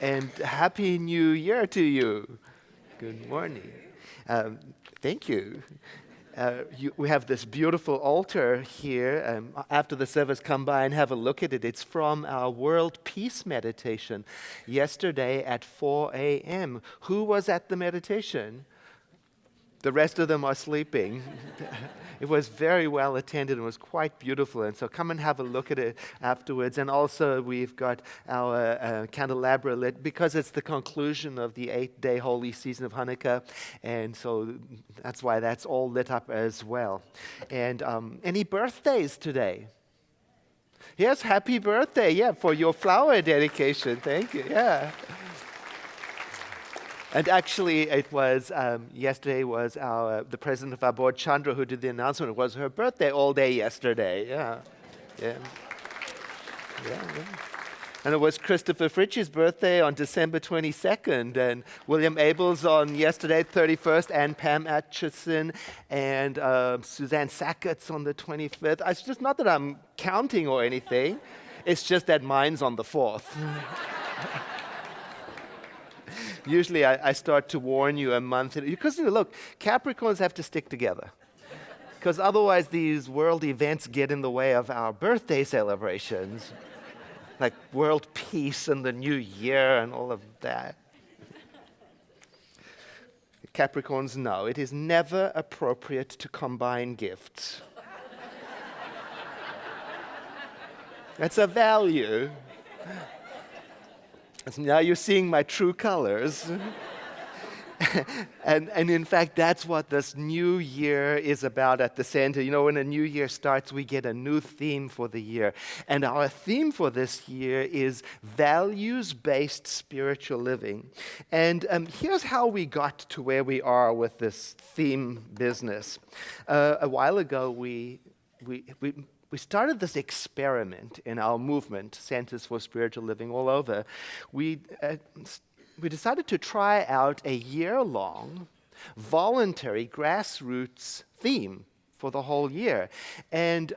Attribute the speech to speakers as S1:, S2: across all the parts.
S1: and Happy New Year to you. Good morning. Um, Thank you. We have this beautiful altar here. After the service, come by and have a look at it. It's from our World Peace Meditation yesterday at 4 a.m. Who was at the meditation? The rest of them are sleeping. It was very well attended and was quite beautiful. And so come and have a look at it afterwards. And also we've got our candelabra lit because it's the conclusion of the 8-day holy season of Hanukkah. And so that's why that's all lit up as well. And any birthdays today? Yes, happy birthday. Yeah, for your flower dedication. Thank you. Yeah. And actually, it was yesterday was the president of our board, Chandra, who did the announcement. It was her birthday all day yesterday. Yeah, yeah, yeah. And it was Christopher Fritchie's birthday on December 22nd, and William Abels on yesterday, 31st, and Pam Atchison, and Suzanne Sackett's on the 25th. It's just not that I'm counting or anything. It's just that mine's on the 4th. Usually I start to warn you a month, because look, Capricorns have to stick together. Because otherwise these world events get in the way of our birthday celebrations, like world peace and the new year and all of that. Capricorns know it is never appropriate to combine gifts. That's a value. Now you're seeing my true colors. and in fact, that's what this new year is about at the center. You know, when a new year starts, we get a new theme for the year. And our theme for this year is values-based spiritual living. And here's how we got to where we are with this theme business. A while ago, we started this experiment in our movement, Centers for Spiritual Living all over. We decided to try out a year-long voluntary grassroots theme for the whole year. And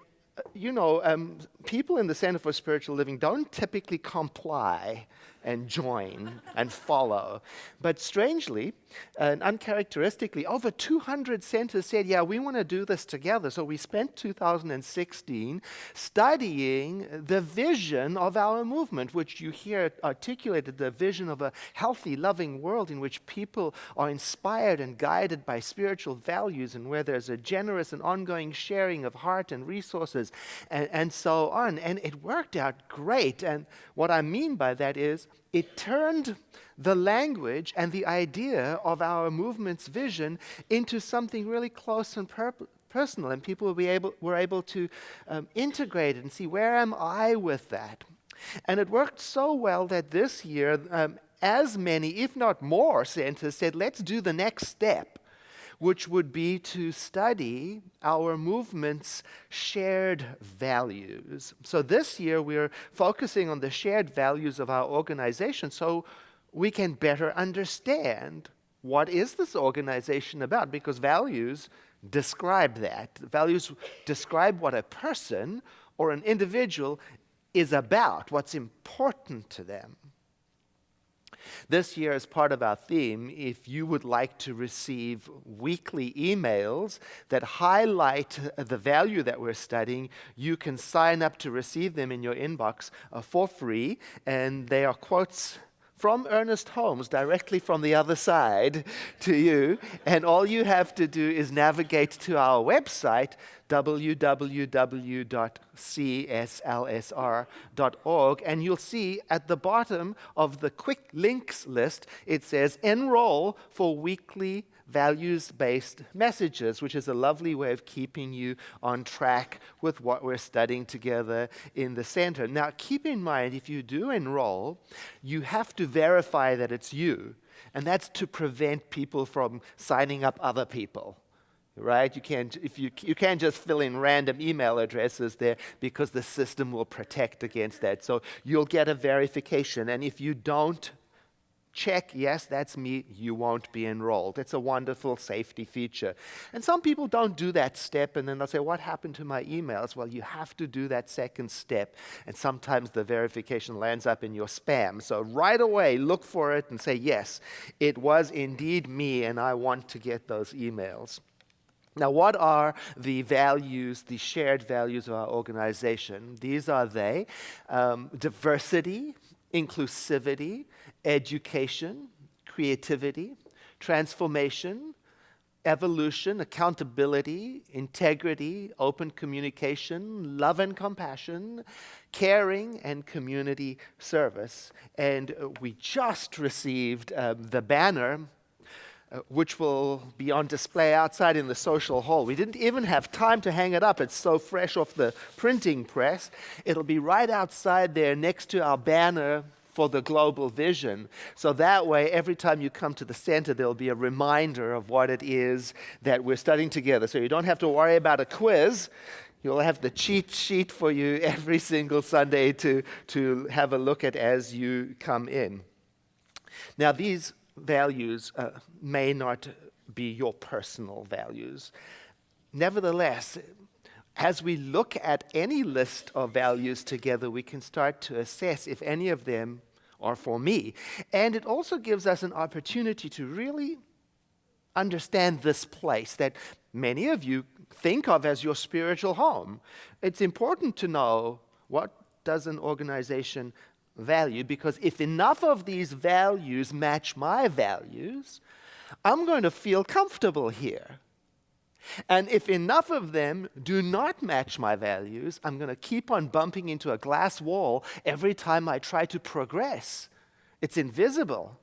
S1: people in the Center for Spiritual Living don't typically comply and join and follow. But strangely and uncharacteristically, over 200 centers said, yeah, we want to do this together. So we spent 2016 studying the vision of our movement, which you hear articulated, the vision of a healthy, loving world in which people are inspired and guided by spiritual values and where there's a generous and ongoing sharing of heart and resources and so on. And it worked out great. And what I mean by that is it turned the language and the idea of our movement's vision into something really close and personal, and people were able to integrate it and see, where am I with that? And it worked so well that this year, as many, if not more, centers said, let's do the next step, which would be to study our movement's shared values. So this year we're focusing on the shared values of our organization so we can better understand what is this organization about, because values describe that. Values describe what a person or an individual is about, what's important to them. This year, as part of our theme, if you would like to receive weekly emails that highlight the value that we're studying, you can sign up to receive them in your inbox for free. And they are quotes from Ernest Holmes, directly from the other side to you. And all you have to do is navigate to our website, www.cslsr.org, and you'll see at the bottom of the quick links list, it says enroll for weekly values-based messages, which is a lovely way of keeping you on track with what we're studying together in the center. Now, keep in mind, if you do enroll, you have to verify that it's you, and that's to prevent people from signing up other people. Right? You can't just fill in random email addresses there, because the system will protect against that. So you'll get a verification, and if you don't check, yes, that's me, you won't be enrolled. It's a wonderful safety feature. And some people don't do that step, and then they'll say, what happened to my emails? Well, you have to do that second step, and sometimes the verification lands up in your spam. So right away, look for it and say, yes, it was indeed me, and I want to get those emails. Now, what are the values, the shared values of our organization? These are they: diversity, inclusivity, education, creativity, transformation, evolution, accountability, integrity, open communication, love and compassion, caring, and community service. And we just received the banner, which will be on display outside in the social hall. We didn't even have time to hang it up. It's so fresh off the printing press. It'll be right outside there next to our banner for the global vision. So that way, every time you come to the center, there'll be a reminder of what it is that we're studying together. So you don't have to worry about a quiz. You'll have the cheat sheet for you every single Sunday to have a look at as you come in. Now, these values may not be your personal values. Nevertheless, as we look at any list of values together, we can start to assess if any of them are for me. And it also gives us an opportunity to really understand this place that many of you think of as your spiritual home. It's important to know, what does an organization value? Because if enough of these values match my values, I'm going to feel comfortable here. And if enough of them do not match my values, I'm going to keep on bumping into a glass wall every time I try to progress. It's invisible.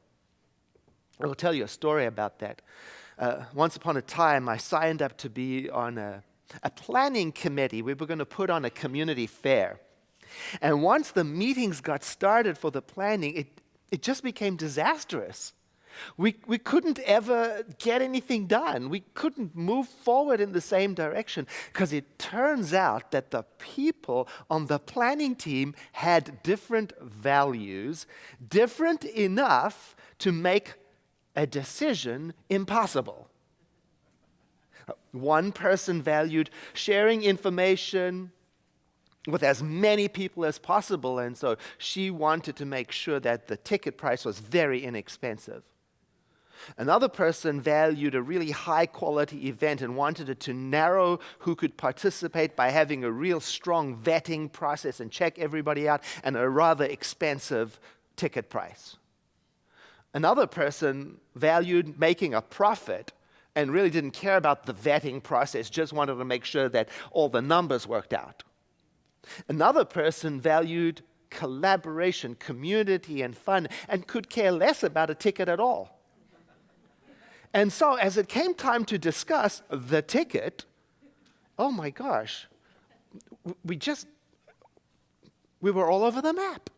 S1: I'll tell you a story about that. Once upon a time, I signed up to be on a planning committee. We were going to put on a community fair. And once the meetings got started for the planning, it just became disastrous. We couldn't ever get anything done. We couldn't move forward in the same direction because it turns out that the people on the planning team had different values, different enough to make a decision impossible. One person valued sharing information with as many people as possible, and so she wanted to make sure that the ticket price was very inexpensive. Another person valued a really high-quality event and wanted it to narrow who could participate by having a real strong vetting process and check everybody out, and a rather expensive ticket price. Another person valued making a profit and really didn't care about the vetting process, just wanted to make sure that all the numbers worked out. Another person valued collaboration, community, and fun, and could care less about a ticket at all. And so as it came time to discuss the ticket, oh my gosh, we were all over the map.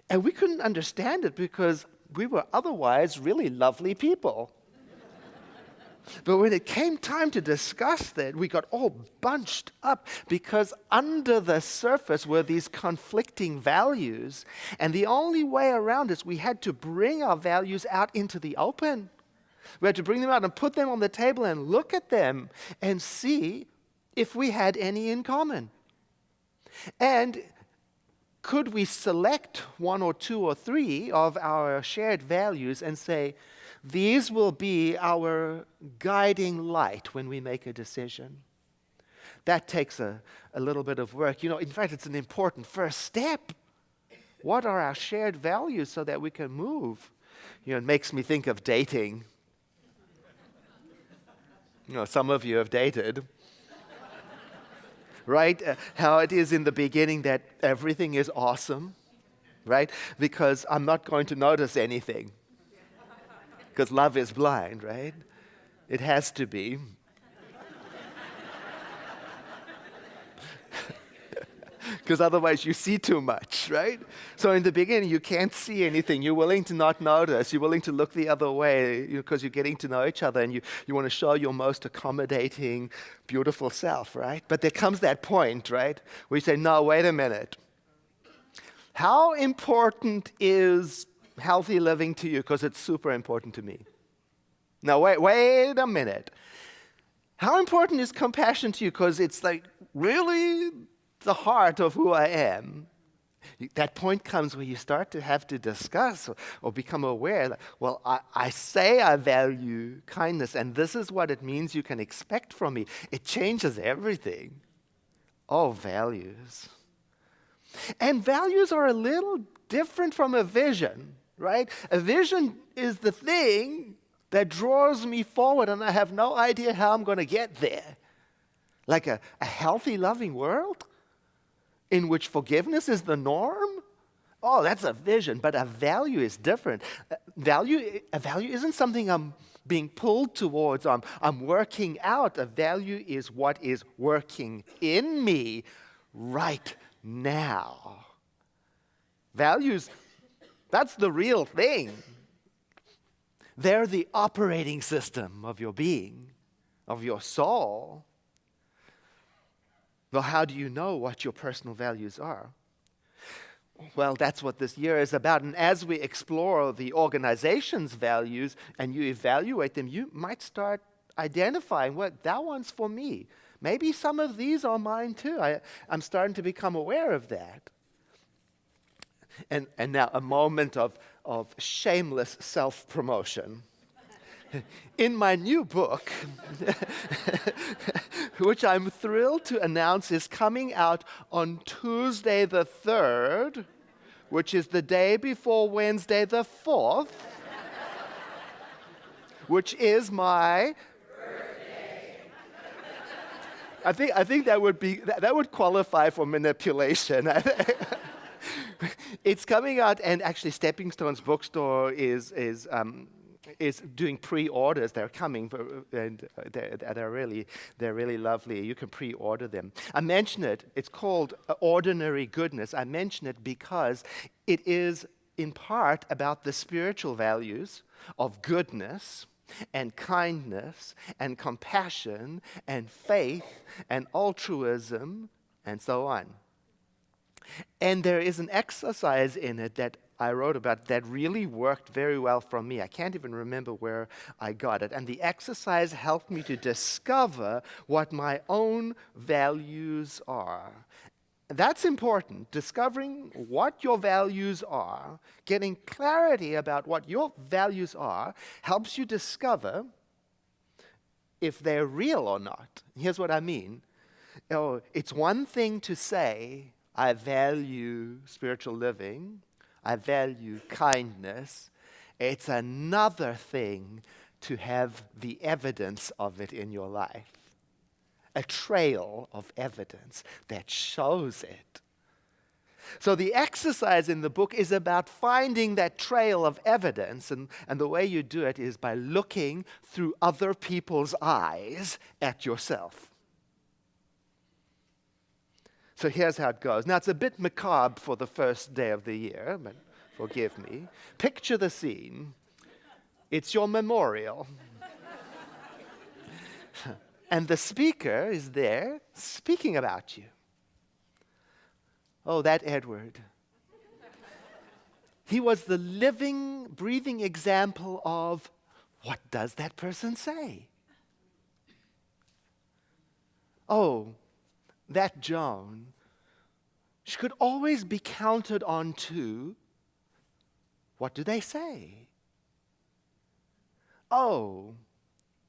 S1: And we couldn't understand it because we were otherwise really lovely people. But when it came time to discuss that, we got all bunched up because under the surface were these conflicting values. And the only way around is we had to bring our values out into the open. We had to bring them out and put them on the table and look at them and see if we had any in common. And could we select one or two or three of our shared values and say, these will be our guiding light when we make a decision? That takes a little bit of work. In fact, it's an important first step. What are our shared values so that we can move? It makes me think of dating. Some of you have dated. Right? How it is in the beginning that everything is awesome, right? Because I'm not going to notice anything. Because love is blind, right? It has to be. Because otherwise you see too much, right? So in the beginning you can't see anything. You're willing to not notice. You're willing to look the other way because you're getting to know each other and you want to show your most accommodating, beautiful self, right? But there comes that point, right, where you say, no, wait a minute. How important is healthy living to you because it's super important to me. Now, wait a minute. How important is compassion to you? Because it's like really the heart of who I am. That point comes where you start to have to discuss or become aware that, well, I say I value kindness, and this is what it means you can expect from me. It changes everything. Oh, values. And values are a little different from a vision, right? A vision is the thing that draws me forward, and I have no idea how I'm going to get there. Like a healthy, loving world in which forgiveness is the norm? Oh, that's a vision, but a value is different. A value isn't something I'm being pulled towards, I'm working out. A value is what is working in me right now. Values, that's the real thing. They're the operating system of your being, of your soul. Well, how do you know what your personal values are? Well, that's what this year is about. And as we explore the organization's values and you evaluate them, you might start identifying what that one's for me. Maybe some of these are mine too. I'm starting to become aware of that. And now a moment of shameless self-promotion. In my new book, which I'm thrilled to announce is coming out on Tuesday the 3rd, which is the day before Wednesday the 4th, which is my birthday. I think that would qualify for manipulation. It's coming out, and actually Stepping Stones Bookstore is doing pre-orders. They're coming, and they're really lovely. You can pre-order them. I mention it. It's called Ordinary Goodness. I mention it because it is in part about the spiritual values of goodness and kindness and compassion and faith and altruism and so on. And there is an exercise in it that I wrote about that really worked very well for me. I can't even remember where I got it. And the exercise helped me to discover what my own values are. That's important. Discovering what your values are, getting clarity about what your values are, helps you discover if they're real or not. Here's what I mean. It's one thing to say, I value spiritual living, I value kindness. It's another thing to have the evidence of it in your life. A trail of evidence that shows it. So the exercise in the book is about finding that trail of evidence, and the way you do it is by looking through other people's eyes at yourself. So here's how it goes. Now, it's a bit macabre for the first day of the year, but forgive me. Picture the scene. It's your memorial. And the speaker is there speaking about you. Oh, that Edward. He was the living, breathing example of what does that person say? Oh, that Joan, she could always be counted on to, what do they say? Oh,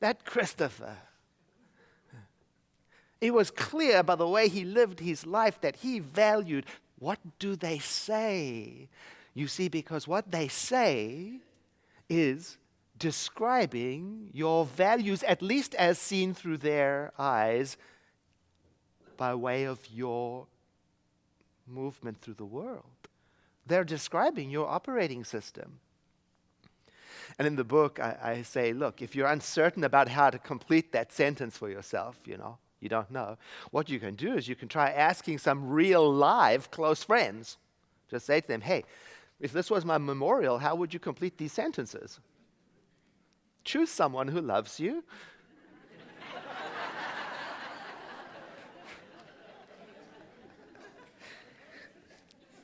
S1: that Christopher. It was clear by the way he lived his life that he valued, what do they say? You see, because what they say is describing your values, at least as seen through their eyes, by way of your movement through the world. They're describing your operating system. And in the book, I say, look, if you're uncertain about how to complete that sentence for yourself, you don't know, what you can do is you can try asking some real live close friends. Just say to them, hey, if this was my memorial, how would you complete these sentences? Choose someone who loves you.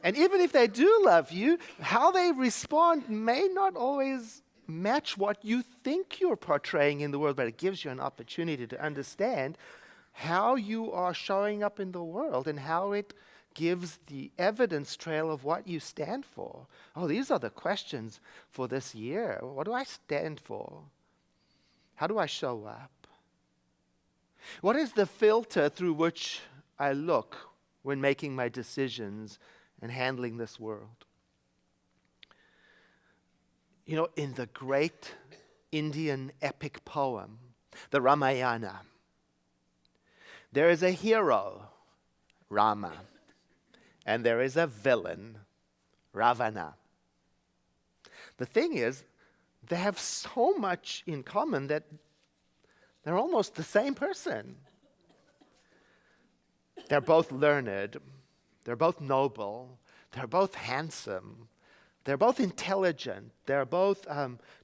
S1: And even if they do love you, how they respond may not always match what you think you're portraying in the world, but it gives you an opportunity to understand how you are showing up in the world and how it gives the evidence trail of what you stand for. Oh, these are the questions for this year. What do I stand for? How do I show up? What is the filter through which I look when making my decisions and handling this world? You know, in the great Indian epic poem, the Ramayana, there is a hero, Rama, and there is a villain, Ravana. The thing is, they have so much in common that they're almost the same person. They're both learned, they're both noble, they're both handsome, they're both intelligent, they're both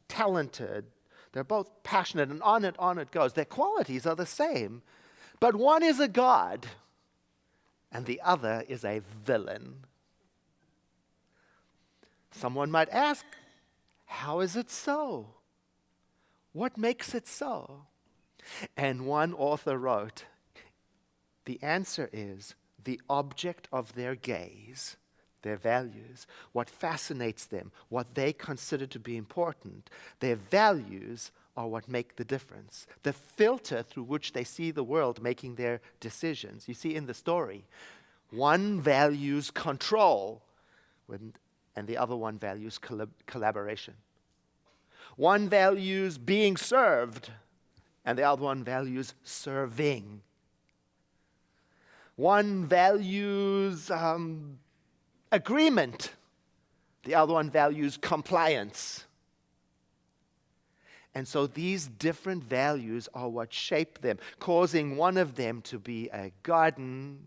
S1: talented, they're both passionate, and on it goes. Their qualities are the same, but one is a god, and the other is a villain. Someone might ask, how is it so? What makes it so? And one author wrote, the answer is the object of their gaze, their values, what fascinates them, what they consider to be important. Their values are what make the difference, the filter through which they see the world making their decisions. You see in the story, one values control and the other one values collaboration. One values being served and the other one values serving. One values agreement. The other one values compliance. And so these different values are what shape them, causing one of them to be a garden,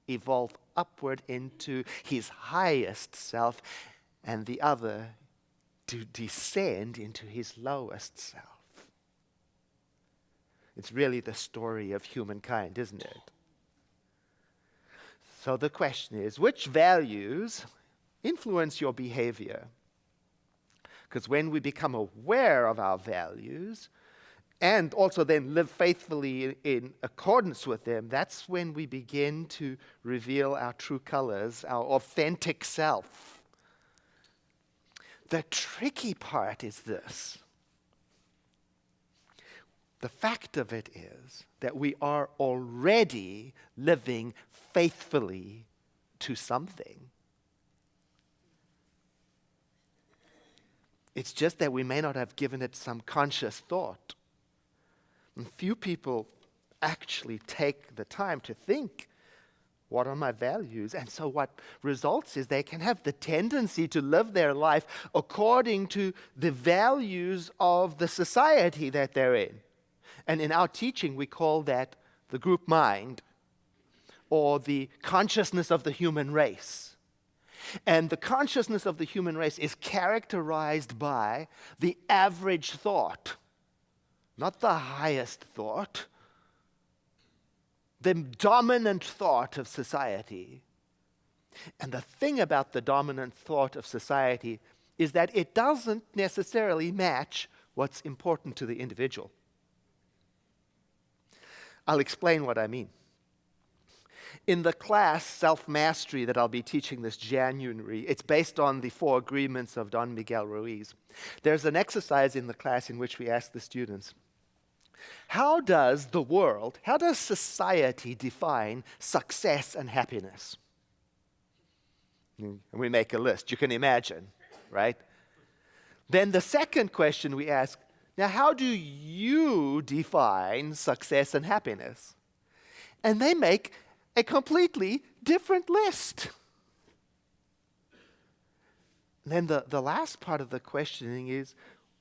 S1: evolve upward into his highest self, and the other to descend into his lowest self. It's really the story of humankind, isn't it? So the question is, which values influence your behavior? Because when we become aware of our values and also then live faithfully in accordance with them, that's when we begin to reveal our true colors, our authentic self. The tricky part is this. The fact of it is that we are already living faithfully to something. It's just that we may not have given it some conscious thought. And few people actually take the time to think, what are my values? And so what results is they can have the tendency to live their life according to the values of the society that they're in. And in our teaching, we call that the group mind, or the consciousness of the human race. And the consciousness of the human race is characterized by the average thought, not the highest thought, the dominant thought of society. And the thing about the dominant thought of society is that it doesn't necessarily match what's important to the individual. I'll explain what I mean. In the class, Self-Mastery, that I'll be teaching this January, it's based on the 4 agreements of Don Miguel Ruiz. There's an exercise in the class in which we ask the students, how does society define success and happiness? And we make a list, you can imagine, right? Then the second question we ask, now how do you define success and happiness? And they make a completely different list. And then the last part of the questioning is,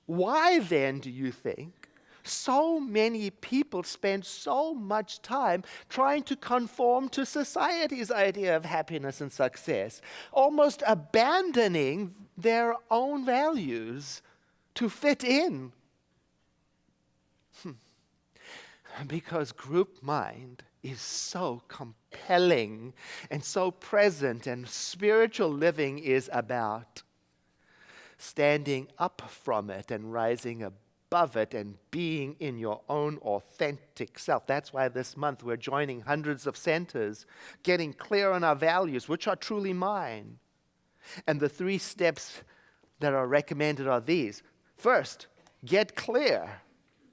S1: why then do you think so many people spend so much time trying to conform to society's idea of happiness and success, almost abandoning their own values to fit in? Because group mind is so compelling and so present, and spiritual living is about standing up from it and rising above it and being in your own authentic self. That's why this month we're joining hundreds of centers, getting clear on our values, which are truly mine. And the 3 steps that are recommended are these. First, get clear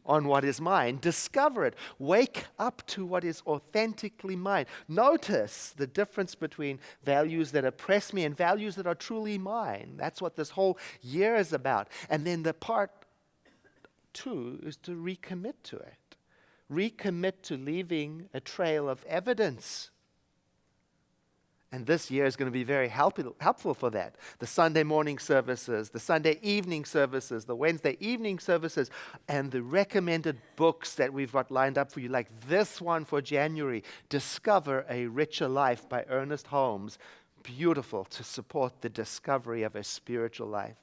S1: on what is mine. Discover it. Wake up to what is authentically mine. Notice the difference between values that oppress me and values that are truly mine. That's what this whole year is about. And then the part 2 is to recommit to it. Recommit to leaving a trail of evidence. And this year is going to be very helpful for that. The Sunday morning services, the Sunday evening services, the Wednesday evening services, and the recommended books that we've got lined up for you, like this one for January, Discover a Richer Life by Ernest Holmes. Beautiful to support the discovery of a spiritual life.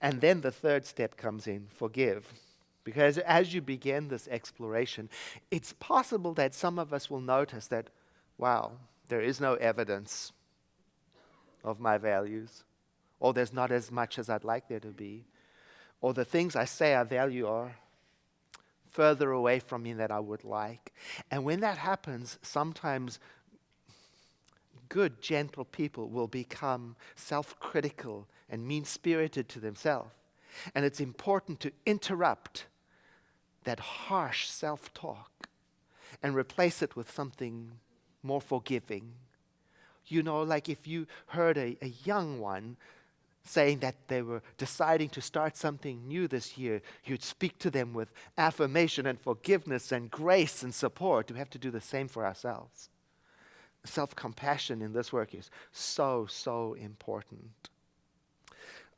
S1: And then the 3rd step comes in, forgive. Because as you begin this exploration, it's possible that some of us will notice that, wow, there is no evidence of my values, or there's not as much as I'd like there to be, or the things I say I value are further away from me than I would like. And when that happens, sometimes good, gentle people will become self-critical and mean-spirited to themselves. And it's important to interrupt that harsh self-talk and replace it with something more forgiving. You know, like if you heard a young one saying that they were deciding to start something new this year, you'd speak to them with affirmation and forgiveness and grace and support. We have to do the same for ourselves. Self-compassion in this work is so, so important.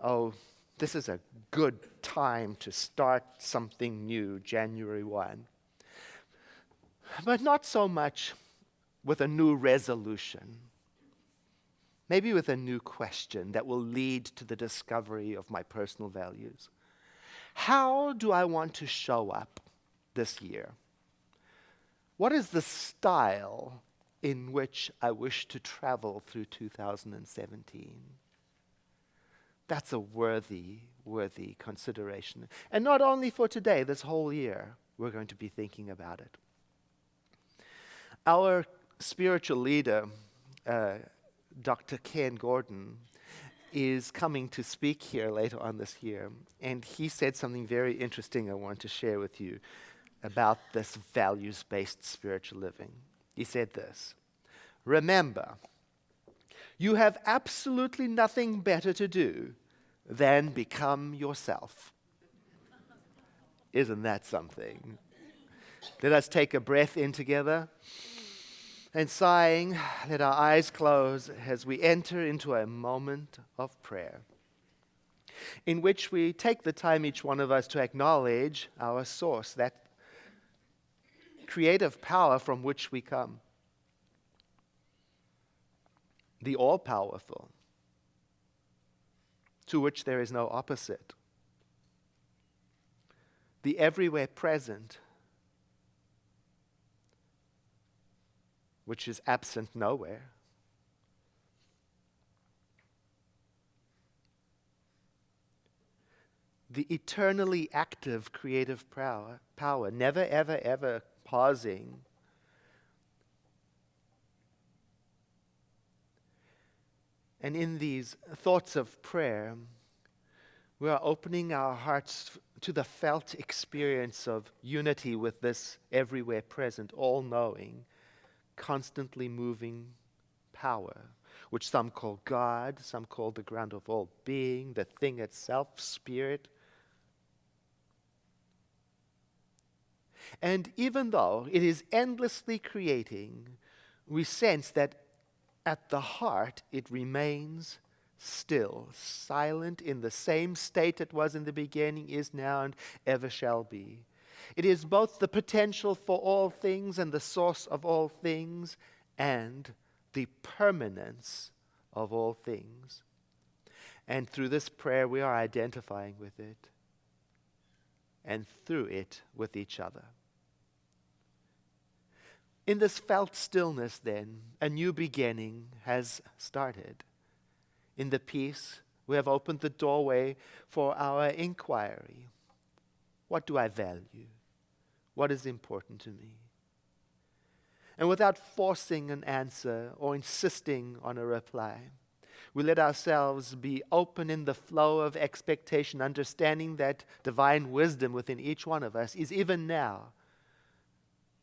S1: Oh, this is a good time to start something new, January 1. But not so much with a new resolution, maybe with a new question that will lead to the discovery of my personal values. How do I want to show up this year? What is the style in which I wish to travel through 2017? That's a worthy consideration. And not only for today, this whole year, we're going to be thinking about it. Our spiritual leader, Dr. Ken Gordon, is coming to speak here later on this year, and he said something very interesting I want to share with you about this values-based spiritual living. He said this: remember, you have absolutely nothing better to do than become yourself. Isn't that something? Let us take a breath in together. And sighing, let our eyes close as we enter into a moment of prayer, in which we take the time, each one of us, to acknowledge our source, that creative power from which we come, the all-powerful, to which there is no opposite, the everywhere present, which is absent nowhere. The eternally active creative power, never, ever, ever pausing. And in these thoughts of prayer, we are opening our hearts to the felt experience of unity with this everywhere present, all-knowing, constantly moving power, which some call God, some call the ground of all being, the thing itself, spirit. And even though it is endlessly creating, we sense that at the heart it remains still, silent, in the same state it was in the beginning, is now, and ever shall be. It is both the potential for all things and the source of all things, and the permanence of all things. And through this prayer, we are identifying with it, and through it with each other. In this felt stillness, then, a new beginning has started. In the peace, we have opened the doorway for our inquiry. What do I value? What is important to me? And without forcing an answer or insisting on a reply, we let ourselves be open in the flow of expectation, understanding that divine wisdom within each one of us is even now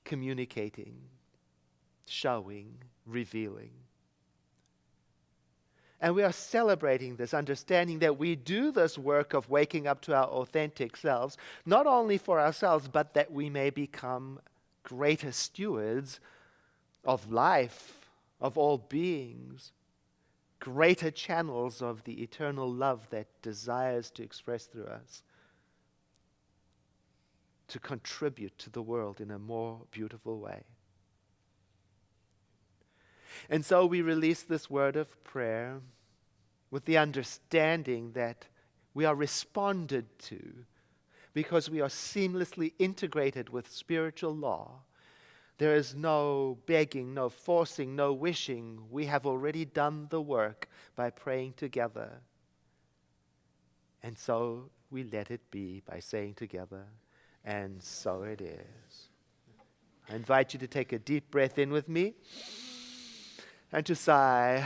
S1: communicating, showing, revealing. And we are celebrating this, understanding that we do this work of waking up to our authentic selves, not only for ourselves, but that we may become greater stewards of life, of all beings, greater channels of the eternal love that desires to express through us, to contribute to the world in a more beautiful way. And so we release this word of prayer with the understanding that we are responded to because we are seamlessly integrated with spiritual law. There is no begging, no forcing, no wishing. We have already done the work by praying together. And so we let it be by saying together, and so it is. I invite you to take a deep breath in with me and to sigh.